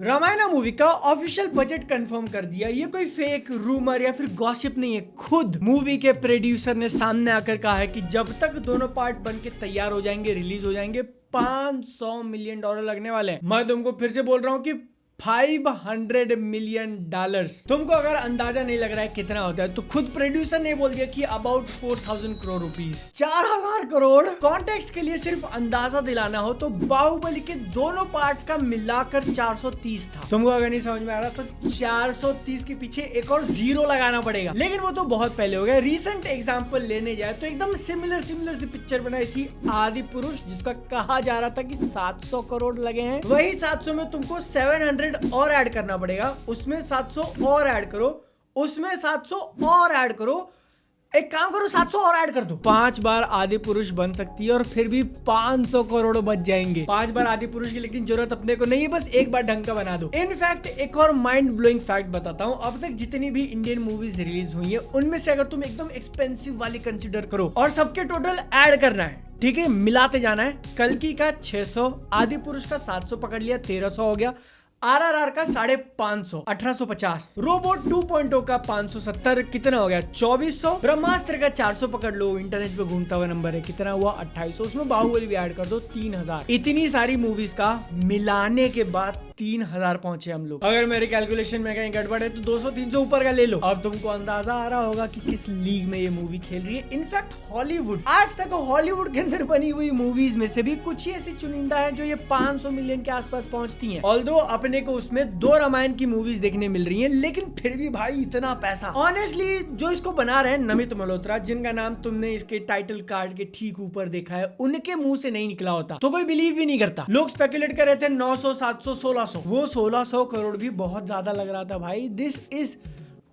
Ramayana movie का official budget confirm कर दिया। ये कोई फेक रूमर या फिर गॉसिप नहीं है, खुद मूवी के प्रोड्यूसर ने सामने आकर कहा है कि जब तक दोनों पार्ट बन के तैयार हो जाएंगे, रिलीज हो जाएंगे, $500 मिलियन लगने वाले हैं। मैं तुमको फिर से बोल रहा हूँ कि $500 मिलियन। तुमको अगर अंदाजा नहीं लग रहा है कितना होता है, तो खुद प्रोड्यूसर ने बोल दिया कि about 4000 crore rupees, 4000 crore. Context के लिए सिर्फ अंदाजा दिलाना हो तो बाहुबली के दोनों पार्ट्स का मिलाकर 430 था। तुमको अगर नहीं समझ में आ रहा तो 430 के पीछे एक और जीरो लगाना पड़ेगा, लेकिन वो तो बहुत पहले हो गया। रीसेंट एग्जांपल लेने जाए तो एकदम सिमिलर सी पिक्चर बनाई थी आदि पुरुष, जिसका कहा जा रहा था कि 700 करोड़ लगे हैं। वही 700 में तुमको 700 और ऐड करना पड़ेगा, उसमें 700 और ऐड करो, उसमें 700 और ऐड करो। एक काम करो, 700 और ऐड कर दो। 5 बार आदि पुरुष बन सकती है और फिर भी 500 करोड़ बच जाएंगे। 5 बार आदि पुरुष की लेकिन जरूरत अपने को नहीं है, बस एक बार ढंग का बना दो। इनफैक्ट एक और माइंड ब्लोइंग फैक्ट बताता हूँ, अब तक जितनी भी इंडियन मूवीज रिलीज हुई है उनमें से अगर तुम एकदम एक्सपेंसिव वाली कंसिडर करो और सबके टोटल ऐड करना है, ठीक है, मिलाते जाना है। कल्कि का 600, आदि पुरुष का 700 पकड़ लिया, 1300 हो गया। RRR का 550, 1850, रोबोट 2.0 का 570, कितना हो गया, 2400। ब्रह्मास्त्र का 400 पकड़ लो, इंटरनेट पे घूमता हुआ नंबर है, कितना हुआ, 2800। उसमें बाहुबली भी ऐड कर दो, 3000। इतनी सारी मूवीज का मिलाने के बाद 3000 पहुंचे हम लोग। अगर मेरे कैलकुलेशन में कहीं गड़बड़ है तो 200-300 ऊपर का ले लो। अब तुमको अंदाजा आ रहा होगा कि किस लीग में ये मूवी खेल रही है। इनफैक्ट हॉलीवुड, आज तक हॉलीवुड के अंदर बनी हुई मूवीज में से भी कुछ ही ऐसी चुनिंदा है जो ये 500 मिलियन के आसपास पहुंचती हैं। ऑल्दो अपने को उसमें 2 रामायण की मूवीज देखने मिल रही हैं, लेकिन फिर भी भाई इतना पैसा। ऑनेस्टली जो इसको बना रहे हैं नमित मल्होत्रा, जिनका नाम तुमने इसके टाइटल कार्ड के ठीक ऊपर देखा है, उनके मुंह से नहीं निकला होता तो कोई बिलीव भी नहीं करता। लोग स्पेकुलेट कर रहे थे 900, 700, 1600, वो 1600 करोड़ भी बहुत ज्यादा लग रहा था भाई। दिस इज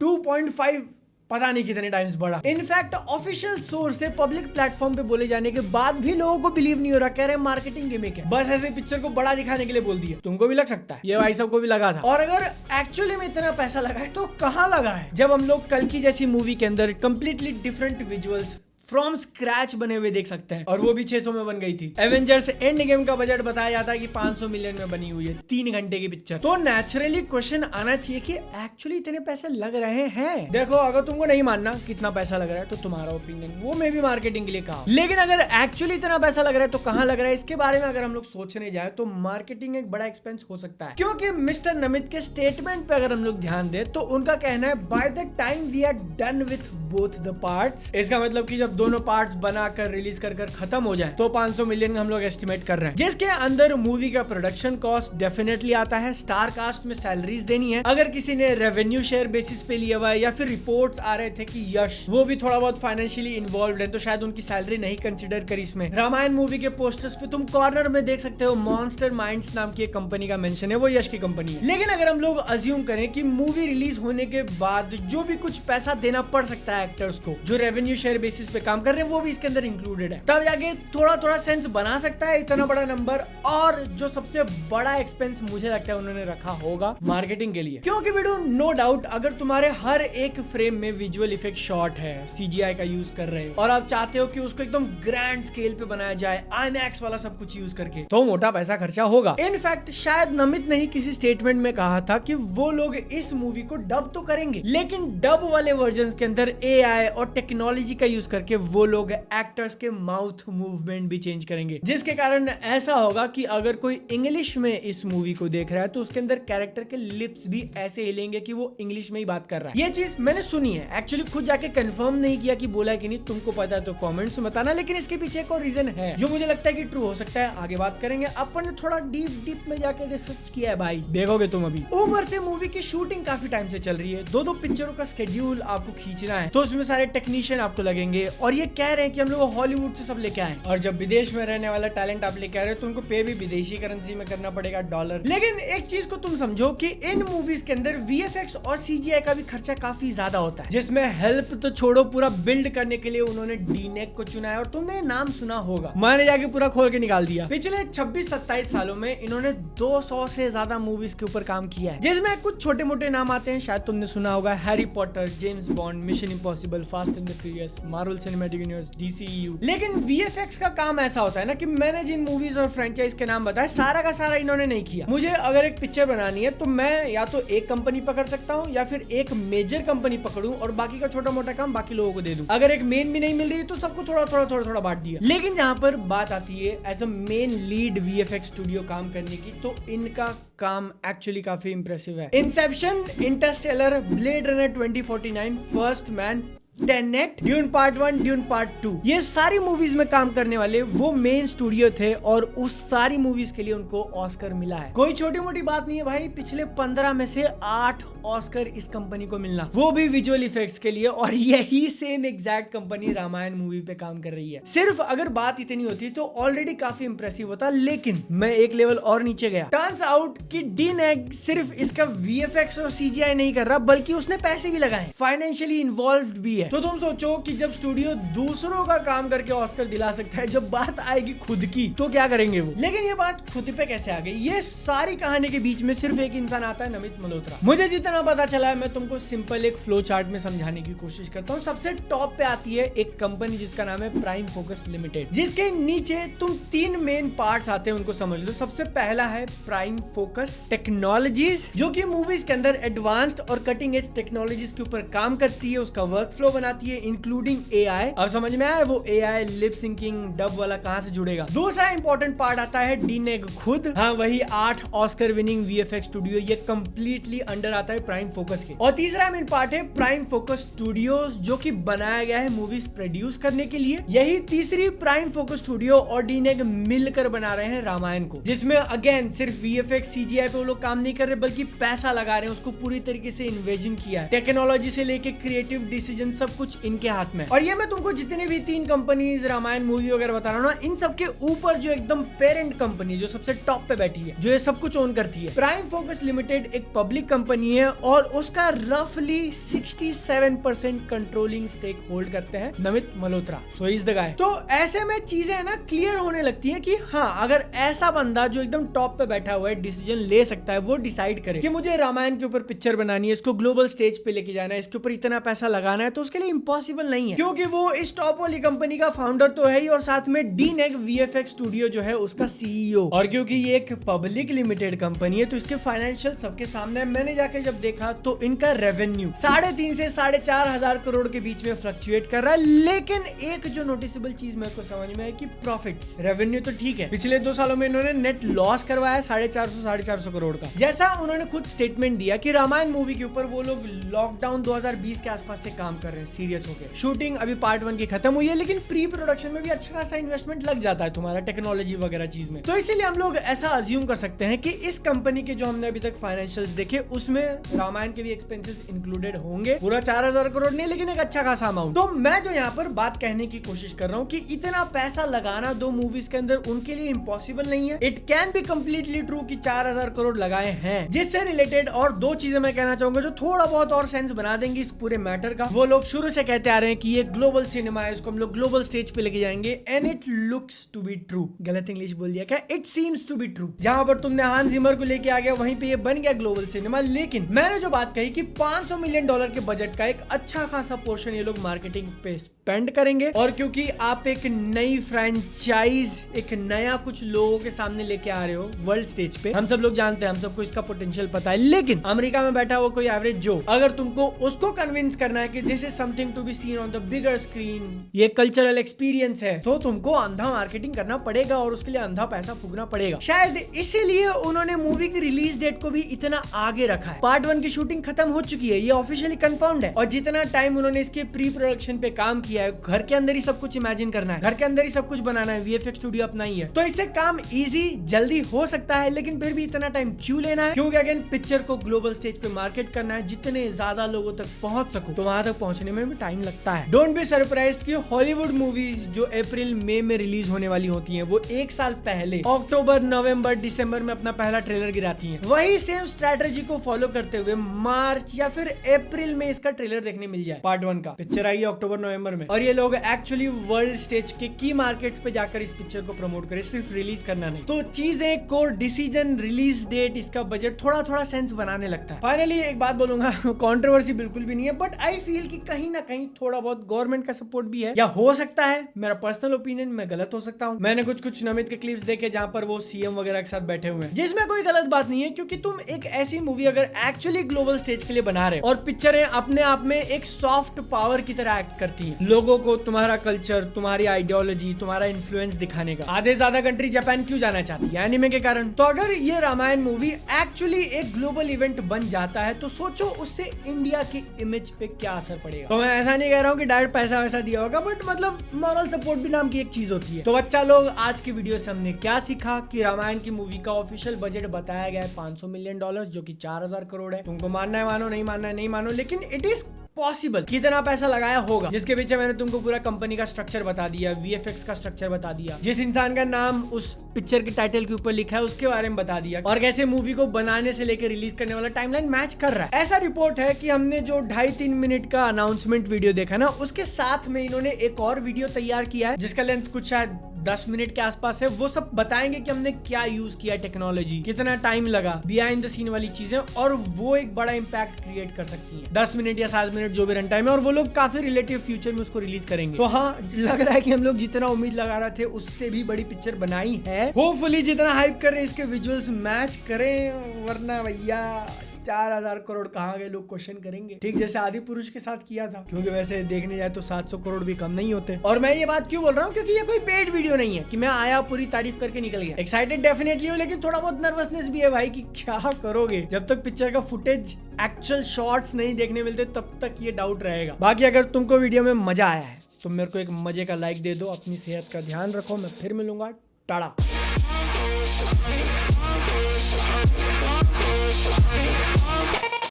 2.5 पता नहीं कितने टाइम्स बढ़ा। इनफैक्ट ऑफिशियल सोर्स से पब्लिक प्लेटफॉर्म पे बोले जाने के बाद भी लोगों को बिलीव नहीं हो रहा, कह रहे मार्केटिंग गिमिक है, बस ऐसे पिक्चर को बड़ा दिखाने के लिए बोल दिया। तुमको भी लग सकता है, ये भाई सबको भी लगा था। और अगर एक्चुअली में इतना पैसा लगा है तो कहाँ लगा है, जब हम लोग कल्कि जैसी मूवी के अंदर completely different visuals from scratch बने हुए देख सकते हैं, और वो भी 600 में बन गई थी। एवेंजर्स एंड गेम का बजट बताया जाता है कि 500 मिलियन में बनी हुई है, 3 घंटे की पिक्चर। तो नेचुरली क्वेश्चन आना चाहिए कि एक्चुअली इतने पैसे लग रहे हैं। देखो, अगर तुमको नहीं मानना कितना पैसा लग रहा है तो तुम्हारा ओपिनियन, वो मैं भी मार्केटिंग के लिए कहा, लेकिन अगर एक्चुअली इतना पैसा लग रहा है तो कहाँ लग रहा है, इसके बारे में अगर हम लोग सोचने जाए तो मार्केटिंग एक बड़ा एक्सपेंस हो सकता है। क्योंकि मिस्टर नमित के स्टेटमेंट पे अगर हम लोग ध्यान दें तो उनका कहना है by the time we are done with both the parts. इसका मतलब कि जब दोनों पार्ट्स बनाकर रिलीज कर खत्म हो जाए तो 500 मिलियन हम लोग एस्टिमेट कर रहे हैं, जिसके अंदर मूवी का प्रोडक्शन कॉस्ट डेफिनेटली आता है, स्टार कास्ट में सैलरीज देनी है, अगर किसी ने रेवेन्यू शेयर बेसिस पे लिया हुआ है या फिर रिपोर्ट्स आ रहे थे कि यश वो भी थोड़ा बहुत फाइनेंशियली इन्वॉल्व है तो शायद उनकी सैलरी नहीं कंसिडर करी इसमें। रामायण मूवी के पोस्टर्स पे तुम कॉर्नर में देख सकते हो मॉन्स्टर माइंड्स नाम की एक कंपनी का मेंशन है, वो यश की कंपनी है। लेकिन अगर हम लोग अज्यूम करें कि मूवी रिलीज होने के बाद जो भी कुछ पैसा देना पड़ सकता है एक्टर्स को जो रेवेन्यू शेयर बेसिस पे काम कर रहे हैं, वो भी इसके अंदर इंक्लूडेड है, तब जाके थोड़ा सेंस बना सकता है इतना बड़ा नंबर। और जो सबसे बड़ा एक्सपेंस मुझे लगता है उन्होंने रखा होगा मार्केटिंग के लिए, क्योंकि वीडियो नो डाउट अगर तुम्हारे हर एक फ्रेम में विजुअल इफेक्ट शॉट है, CGI का यूज कर रहे हो और आप चाहते हो कि उसको एकदम ग्रैंड स्केल पे बनाया जाए, IMAX वाला सब कुछ यूज करके, तो मोटा पैसा खर्चा होगा। इनफैक्ट शायद नमित ने ही किसी स्टेटमेंट में कहा था कि वो लोग इस मूवी को डब तो करेंगे, लेकिन डब वाले वर्जन के अंदर AI और टेक्नोलॉजी का यूज करके वो लोग एक्टर्स के माउथ मूवमेंट भी चेंज करेंगे, जिसके कारण ऐसा होगा कि अगर कोई इंग्लिश में इस मूवी को देख रहा है तो उसके अंदर कैरेक्टर के लिप्स भी ऐसे हिलेंगे कि वो इंग्लिश में ही बात कर रहा है। ये चीज मैंने सुनी है, एक्चुअली खुद जाके कंफर्म नहीं किया कि बोला है कि नहीं, तुमको पता है तो कमेंट्स में बताना, लेकिन इसके पीछे एक और रीजन है जो मुझे लगता है कि ट्रू हो सकता है। आगे बात करेंगे, अपन ने थोड़ा डीप में जाके रिसर्च किया है भाई, देखोगे तुम। अभी ऊपर से मूवी की शूटिंग काफी टाइम से चल रही है, 2 पिक्चरों का शेड्यूल आपको खींचना है, तो उसमें सारे टेक्नीशियन आपको लगेंगे, और ये कह रहे हैं कि हम लोग हॉलीवुड से सब लेके आए, और जब विदेश में रहने वाला टैलेंट आप लेके आ रहे हो तो उनको पे भी विदेशी करेंसी में करना पड़ेगा, डॉलर। लेकिन एक चीज को तुम समझो कि इन मूवीज के अंदर VFX और CGI का भी खर्चा काफी ज्यादा होता है, जिसमें हेल्प तो छोड़ो, पूरा बिल्ड करने के लिए उन्होंने डीनेक को चुना है, और तुमने नाम सुना होगा, मैंने जाके पूरा खोल के निकाल दिया। पिछले 26-27 सालों में इन्होंने 200 से ज्यादा मूवीज के ऊपर काम किया है, जिसमें कुछ छोटे मोटे नाम आते हैं, शायद तुमने सुना होगा Harry Potter, James bond, mission impossible, fast and the furious, Marvel cinematic universe, DCEU। लेकिन VFX का काम ऐसा होता है ना कि मैंने जिन मूवीज और फ्रेंचाइज के नाम बताए सारा का सारा इन्होंने नहीं किया। मुझे अगर एक पिक्चर बनानी है तो मैं या तो एक कंपनी पकड़ सकता हूँ या फिर एक मेजर कंपनी पकड़ूं और बाकी का छोटा मोटा काम बाकी लोगों को दे दूं। अगर एक मेन भी नहीं मिल रही तो सबको थोड़ा बांट दिया। लेकिन जहां पर बात आती है as a main lead VFX studio काम करने की, तो इनका काम एक्चुअली काफी इंप्रेसिव है। Inception, Interstellar, blade runner 2049, first man, Tenet, dune part 1, dune part 2, ये सारी मूवीज में काम करने वाले वो मेन स्टूडियो थे और उस सारी मूवीज के लिए उनको ऑस्कर मिला है। कोई छोटी मोटी बात नहीं है भाई, पिछले 15 में से 8 ऑस्कर इस कंपनी को मिलना, वो भी विजुअल इफेक्ट्स के लिए। और यही same exact company Ramayana movie पे काम कर रही है। सिर्फ अगर बात इतनी होती तो ऑलरेडी काफी इंप्रेसिव होता, लेकिन मैं एक लेवल और नीचे गया। टर्न्स आउट कि DNEG सिर्फ इसका VFX और CGI नहीं कर रहा, बल्कि उसने पैसे भी लगाए, फाइनेंशियली इन्वॉल्व्ड भी है। तो तुम सोचो कि जब स्टूडियो दूसरों का काम करके ऑस्कर दिला सकता है, जब बात आएगी खुद की तो क्या करेंगे वो। लेकिन ये बात खुद पे कैसे आ गई? ये सारी कहानी के बीच में सिर्फ एक इंसान आता है, नमित मल्होत्रा। मुझे जितना पता चला है मैं तुमको सिंपल एक फ्लो चार्ट में समझाने की कोशिश करता हूँ। सबसे टॉप पे आती है एक कंपनी जिसका नाम है प्राइम फोकस लिमिटेड, जिसके नीचे तुम 3 मेन पार्ट्स आते हैं, उनको समझ लो। सबसे पहला है प्राइम फोकस टेक्नोलॉजीज, जो कि मूवीज के अंदर एडवांस्ड और कटिंग एज टेक्नोलॉजीज के ऊपर काम करती है, उसका वर्क फ्लो बनाती है, इंक्लूडिंग AI। अब समझ में आया वो AI लिप सिंकिंग डब वाला कहां से जुड़ेगा। दूसरा इंपॉर्टेंट पार्ट आता है DNEG खुद, हाँ वही 8 ऑस्कर विनिंग VFX स्टूडियो, ये कंप्लीटली अंडर आता है प्राइम फोकस के। और तीसरा मेन पार्ट है प्राइम फोकस स्टूडियोज, जो कि बनाया गया है मूवीज प्रोड्यूस करने के लिए। यही तीसरी प्राइम फोकस स्टूडियो और DNEG मिलकर बना रहे हैं रामायण को, जिसमें अगेन सिर्फ VFX CGI पे वो लोग काम नहीं कर रहे, बल्कि पैसा लगा रहे हैं, उसको पूरी तरीके से इन्वेजन किया है। टेक्नोलॉजी से लेके क्रिएटिव डिसीजन सब कुछ इनके हाथ में। और ये मैं तुमको जितने भी 3 कंपनीज रामायण मूवी वगैरह बता रहा हूँ ना, इन सबके ऊपर जो एकदम पेरेंट कंपनी, जो सबसे टॉप पे बैठी है, जो ये सब कुछ ओन करती है, प्राइम फोकस लिमिटेड एक पब्लिक कंपनी है और उसका रफली 67% कंट्रोलिंग स्टेक होल्ड करते हैं Namit Malhotra. So is the guy. तो ऐसे में चीजें है ना क्लियर होने लगती है कि हाँ, अगर ऐसा बंदा जो एकदम टॉप पे बैठा हुआ है डिसीजन ले सकता है, वो डिसाइड करे कि मुझे रामायण के ऊपर पिक्चर बनानी है, इसको ग्लोबल स्टेज पे लेके जाना है, इसके ऊपर इतना पैसा लगाना है, तो उसके लिए इम्पॉसिबल नहीं है, क्योंकि वो इस टॉप वाली कंपनी का फाउंडर तो है ही, और साथ में DNEG VFX स्टूडियो जो है उसका CEO। और क्योंकि ये एक पब्लिक लिमिटेड कंपनी है तो इसके फाइनेंशियल सबके सामने। मैंने जाके जब देखा तो इनका रेवेन्यू 3.5 से 4.5 हजार करोड़ के बीच में फ्लक्चुएट कर रहा है। लेकिन एक जो नोटिसेबल चीज मेरे को समझ में आई कि प्रॉफिट्स, रेवेन्यू तो ठीक है, पिछले 2 सालों में इन्होंने नेट लॉस करवाया 450 करोड़ का। जैसा उन्होंने खुद स्टेटमेंट दिया कि रामायण मूवी के ऊपर वो लोग लॉकडाउन 2020 के आसपास से काम कर रहे हैं, सीरियस होकर। शूटिंग अभी पार्ट 1 की खत्म हुई है, लेकिन प्री प्रोडक्शन में भी अच्छा खासा इन्वेस्टमेंट लग जाता है तुम्हारा टेक्नोलॉजी वगैरह चीज में। तो इसीलिए हम लोग ऐसा अज्यूम कर सकते हैं कि इस कंपनी के जो हमने अभी तक फाइनेंशियल्स देखे उसमें रामायण के भी एक्सपेंसेस इंक्लूडेड होंगे। पूरा 4000 करोड़ नहीं, लेकिन एक अच्छा खासा अमाउंट। तो मैं जो यहाँ पर बात कहने की कोशिश कर रहा हूँ कि इतना पैसा लगाना 2 मूवीज के अंदर उनके लिए इम्पॉसिबल नहीं है। It can be completely true कि 4000 करोड़ लगाए हैं। जिससे रिलेटेड और 2 चीजें मैं कहना चाहूंगा जो थोड़ा बहुत और सेंस बना देंगे इस पूरे मैटर का। वो लोग शुरू से कहते आ रहे हैं कि ये ग्लोबल सिनेमा है, इसको हम लोग ग्लोबल स्टेज पे लेके जाएंगे, and it looks to be true. गलत इंग्लिश बोल दिया क्या? It seems to be true. जहां पर तुमने हांस जिमर को लेके आ गया, वहीं पे ये बन गया ग्लोबल सिनेमा। लेकिन मैंने जो बात कही कि $500 मिलियन के बजट का एक अच्छा खासा पोर्शन ये लोग मार्केटिंग पे स्पेंड करेंगे, और क्योंकि आप एक नई फ्रेंचाइज, एक नया कुछ लोगों के सामने लेके आ रहे हो वर्ल्ड स्टेज पे, हम सब लोग जानते हैं, हम सबको इसका पोटेंशियल पता है। लेकिन अमेरिका में बैठा हुआ कोई एवरेज जो, अगर तुमको उसको कन्विंस करना है कि this is something to be seen on the bigger screen, ये कल्चरल एक्सपीरियंस है, तो तुमको अंधा मार्केटिंग करना पड़ेगा और उसके लिए अंधा पैसा फूकना पड़ेगा। शायद इसीलिए उन्होंने मूवी की रिलीज डेट को भी इतना आगे रखा है। पार्ट 1 की शूटिंग खत्म हो चुकी है, ये ऑफिशियली कंफर्म्ड है, और जितना टाइम उन्होंने इसके प्री प्रोडक्शन पे काम किया है, घर के अंदर ही सब कुछ इमेजिन करना है, घर के अंदर ही सब कुछ बनाना है, VFX स्टूडियो अपना ही है, तो इससे काम इजी जल्दी हो सकता है। लेकिन फिर भी इतना टाइम क्यों लेना है? क्योंकि अगेन पिक्चर को ग्लोबल स्टेज पे मार्केट करना है, जितने ज्यादा लोगों तक पहुंच सको, तो वहां तक पहुंचने में भी टाइम लगता है। डोंट बी सरप्राइज्ड कि हॉलीवुड मूवीज जो अप्रैल मई में रिलीज होने वाली होती हैं, वो 1 साल पहले अक्टूबर, नवंबर, दिसंबर में अपना पहला ट्रेलर गिराती हैं। वही सेम स्ट्रेटजी को फॉलो करते हुए मार्च या फिर अप्रैल में इसका ट्रेलर देखने मिल जाए। पार्ट 1 का पिक्चर आई है अक्टूबर नवंबर में, और ये लोग एक्चुअली वर्ल्ड स्टेज के की मार्केट्स पे जाकर इस पिक्चर को प्रमोट करें, सिर्फ रिलीज करना नहीं। तो चीजें, कोर डिसीजन, रिलीज डेट, इसका बजट थोड़ा थोड़ा सेंस बनाने लगता है। फाइनली एक बात बोलूंगा, कंट्रोवर्सी बिल्कुल भी नहीं है, बट आई फील कि कहीं ना कहीं थोड़ा बहुत गवर्नमेंट का सपोर्ट भी है, या हो सकता है, मेरा पर्सनल ओपिनियन, मैं गलत हो सकता हूँ। मैंने कुछ नमित के क्लिप्स देखे जहां पर वो सीएम वगैरह के साथ बैठे हुए हैं, जिसमें कोई गलत बात नहीं है, क्योंकि तुम एक ऐसी मूवी अगर एक्चुअली ग्लोबल स्टेज के लिए बना रहे हो, और पिक्चरें अपने आप में एक सॉफ्ट पावर की तरह एक्ट करती हैं, लोगों को तुम्हारा कल्चर, तुम्हारी आइडियोलॉजी, तुम्हारा इन्फ्लुएंस दिखाने का। आधे ज्यादा कंट्री जापान क्यों जाना चाहती है? एनिमे के कारण। तो अगर ये रामायण मूवी एक्चुअली एक ग्लोबल इवेंट बन जाता है तो सोचो उससे इंडिया की इमेज पे क्या असर पड़ेगा। तो मैं ऐसा नहीं कह रहा हूँ कि डायरेक्ट पैसा वैसा दिया होगा, बट मतलब मॉरल सपोर्ट भी नाम की एक चीज होती है। तो बच्चा लोग, आज की वीडियो से हमने क्या सीखा कि रामायण की मूवी का ऑफिशियल बजट बताया गया है $500 मिलियन, जो कि 4000 करोड़ है। तुमको मानना है मानो, नहीं मानना है नहीं मानो, लेकिन इट इज पॉसिबल। कितना पैसा लगाया होगा, जिसके पीछे मैंने तुमको पूरा कंपनी का स्ट्रक्चर बता दिया, वीएफएक्स का स्ट्रक्चर बता दिया, जिस इंसान का नाम उस पिक्चर के टाइटल के ऊपर लिखा है उसके बारे में बता दिया, और कैसे मूवी को बनाने से लेकर रिलीज करने वाला टाइमलाइन मैच कर रहा है। ऐसा रिपोर्ट है कि हमने जो 2.5-3 मिनट का अनाउंसमेंट वीडियो देखा ना, उसके साथ में इन्होंने एक और वीडियो तैयार किया है जिसका लेंथ कुछ शायद 10 मिनट के आसपास है। वो सब बताएंगे कि हमने क्या यूज किया, टेक्नोलॉजी, कितना टाइम लगा, बिहाइंड द सीन वाली चीजें, और वो एक बड़ा इंपैक्ट क्रिएट कर सकती है। 10 मिनट या 7 मिनट जो भी रन टाइम है, और वो लोग काफी रिलेटिव फ्यूचर में उसको रिलीज करेंगे। तो हाँ, लग रहा है कि हम लोग जितना उम्मीद लगा रहे थे उससे भी बड़ी पिक्चर बनाई है। होपफुली जितना हाइप कर रहे हैं इसके विजुअल्स मैच करें, वरना भैया 4000 करोड़ कहाँ गए लोग क्वेश्चन करेंगे, ठीक जैसे आदि पुरुष के साथ किया था। क्योंकि वैसे देखने जाए तो 700 करोड़ भी कम नहीं होते। और मैं ये बात क्यों बोल रहा हूँ, क्योंकि ये कोई पेड वीडियो नहीं है कि मैं आया पूरी तारीफ करके निकल गया। एक्साइटेड डेफिनेटली हूँ, लेकिन थोड़ा बहुत नर्वसनेस भी है भाई कि क्या करोगे। जब तक पिक्चर का फुटेज, एक्चुअल शॉट्स नहीं देखने मिलते तब तक ये डाउट रहेगा। बाकी अगर तुमको वीडियो में मजा आया है तो मेरे को एक मजे का लाइक दे दो। अपनी सेहत का ध्यान रखो। मैं फिर मिलूंगा। टाटा।